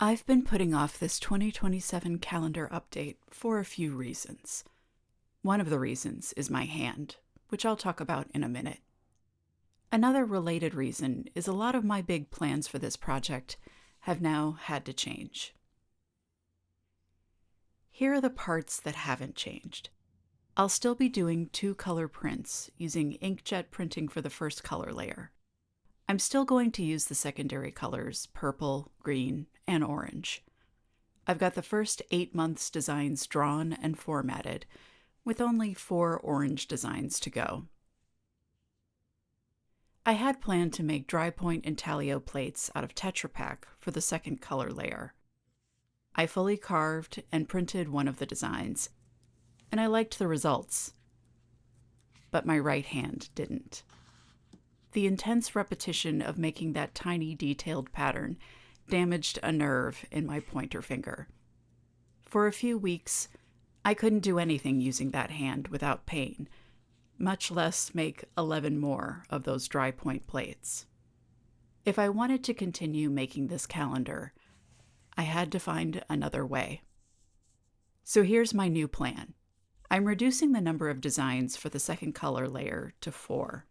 I've been putting off this 2027 calendar update for a few reasons. One of the reasons is my hand, which I'll talk about in a minute. Another related reason is a lot of my big plans for this project have now had to change. Here are the parts that haven't changed. I'll still be doing 2-color prints using inkjet printing for the first color layer. I'm still going to use the secondary colors purple, green, and orange. I've got the first 8 months designs drawn and formatted, with only 4 orange designs to go. I had planned to make dry point intaglio plates out of Tetra Pak for the second color layer. I fully carved and printed one of the designs, and I liked the results. But my right hand didn't. The intense repetition of making that tiny detailed pattern damaged a nerve in my pointer finger. For a few weeks, I couldn't do anything using that hand without pain, much less make 11 more of those dry point plates. If I wanted to continue making this calendar, I had to find another way. So here's my new plan. I'm reducing the number of designs for the second color layer to 4.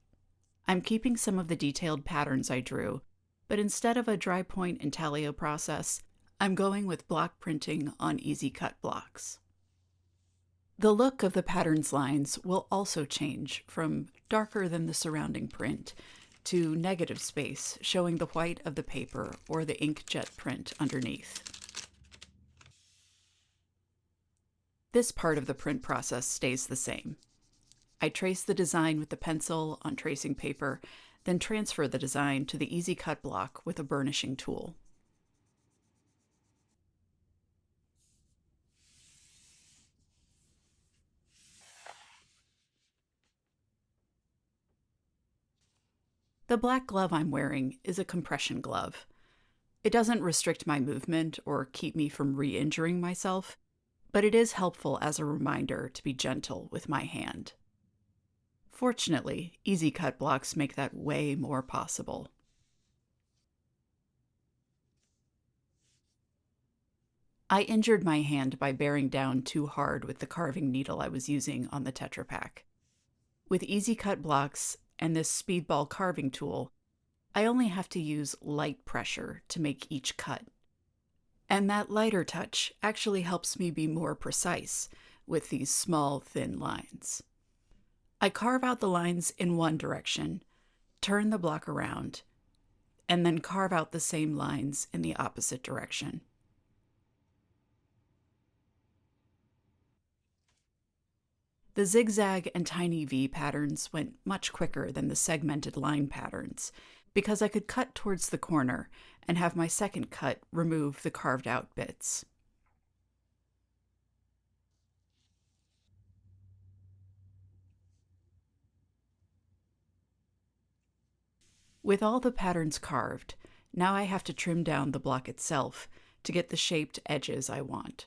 I'm keeping some of the detailed patterns I drew, but instead of a dry point intaglio process, I'm going with block printing on easy cut blocks. The look of the pattern's lines will also change from darker than the surrounding print to negative space showing the white of the paper or the inkjet print underneath. This part of the print process stays the same. I trace the design with the pencil on tracing paper, then transfer the design to the easy cut block with a burnishing tool. The black glove I'm wearing is a compression glove. It doesn't restrict my movement or keep me from re-injuring myself, but it is helpful as a reminder to be gentle with my hand. Fortunately, easy cut blocks make that way more possible. I injured my hand by bearing down too hard with the carving needle I was using on the Tetra Pak. With easy cut blocks and this speedball carving tool, I only have to use light pressure to make each cut. And that lighter touch actually helps me be more precise with these small, thin lines. I carve out the lines in one direction, turn the block around, and then carve out the same lines in the opposite direction. The zigzag and tiny V patterns went much quicker than the segmented line patterns because I could cut towards the corner and have my second cut remove the carved out bits. With all the patterns carved, now I have to trim down the block itself to get the shaped edges I want.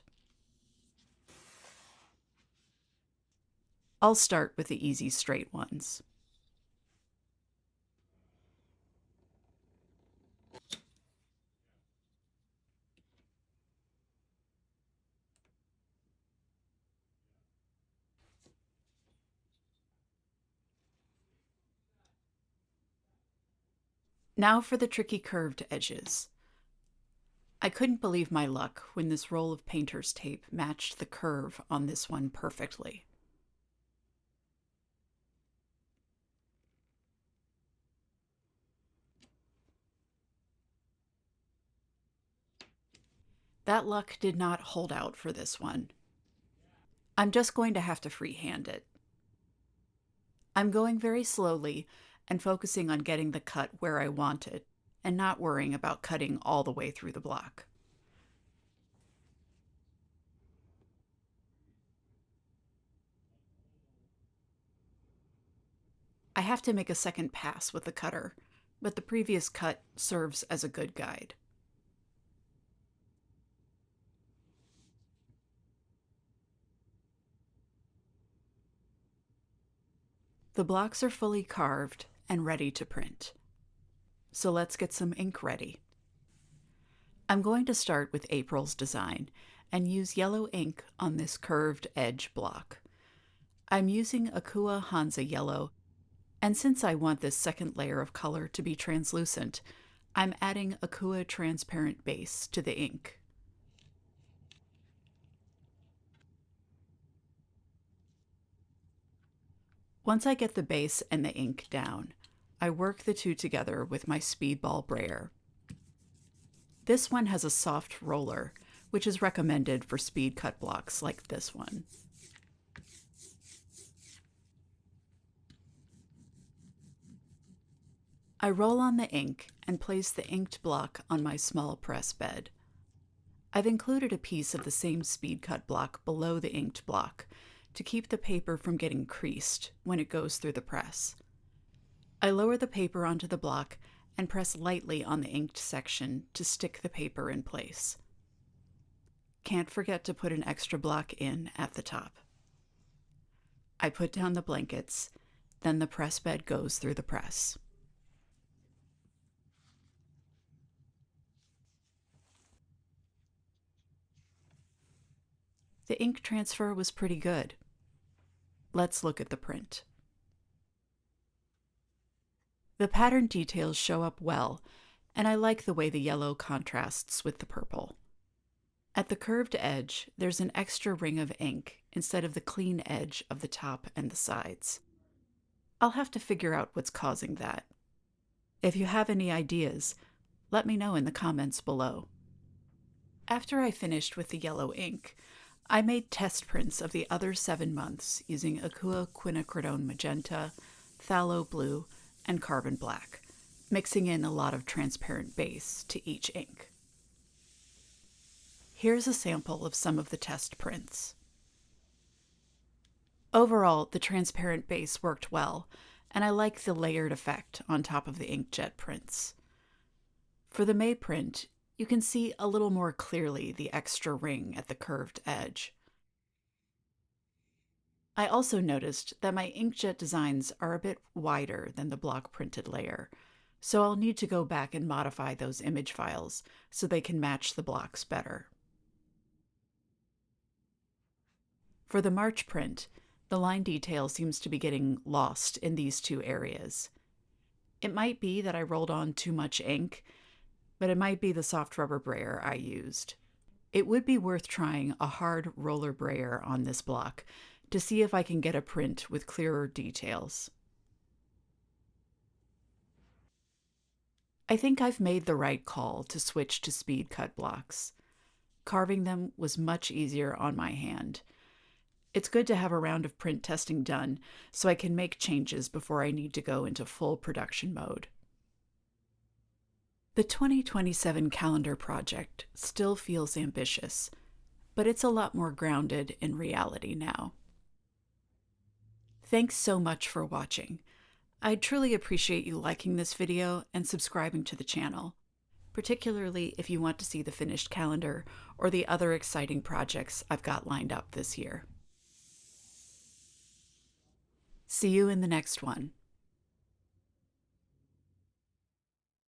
I'll start with the easy straight ones. Now for the tricky curved edges. I couldn't believe my luck when this roll of painter's tape matched the curve on this one perfectly. That luck did not hold out for this one. I'm just going to have to freehand it. I'm going very slowly and focusing on getting the cut where I want it, and not worrying about cutting all the way through the block. I have to make a second pass with the cutter, but the previous cut serves as a good guide. The blocks are fully carved and ready to print. So let's get some ink ready. I'm going to start with April's design and use yellow ink on this curved edge block. I'm using Akua Hansa Yellow, and since I want this second layer of color to be translucent, I'm adding Akua Transparent Base to the ink. Once I get the base and the ink down, I work the two together with my speedball brayer. This one has a soft roller, which is recommended for speed cut blocks like this one. I roll on the ink and place the inked block on my small press bed. I've included a piece of the same speed cut block below the inked block to keep the paper from getting creased when it goes through the press. I lower the paper onto the block and press lightly on the inked section to stick the paper in place. Can't forget to put an extra block in at the top. I put down the blankets, then the press bed goes through the press. The ink transfer was pretty good. Let's look at the print. The pattern details show up well, and I like the way the yellow contrasts with the purple. At the curved edge, there's an extra ring of ink instead of the clean edge of the top and the sides. I'll have to figure out what's causing that. If you have any ideas, let me know in the comments below. After I finished with the yellow ink, I made test prints of the other 7 months using Akua Quinacridone Magenta, Phthalo Blue, and Carbon Black, mixing in a lot of transparent base to each ink. Here's a sample of some of the test prints. Overall, the transparent base worked well, and I like the layered effect on top of the inkjet prints. For the May print, you can see a little more clearly the extra ring at the curved edge. I also noticed that my inkjet designs are a bit wider than the block printed layer, so I'll need to go back and modify those image files so they can match the blocks better. For the March print, the line detail seems to be getting lost in these two areas. It might be that I rolled on too much ink, but it might be the soft rubber brayer I used. It would be worth trying a hard roller brayer on this block to see if I can get a print with clearer details. I think I've made the right call to switch to speed cut blocks. Carving them was much easier on my hand. It's good to have a round of print testing done so I can make changes before I need to go into full production mode. The 2027 calendar project still feels ambitious, but it's a lot more grounded in reality now. Thanks so much for watching. I'd truly appreciate you liking this video and subscribing to the channel, particularly if you want to see the finished calendar or the other exciting projects I've got lined up this year. See you in the next one.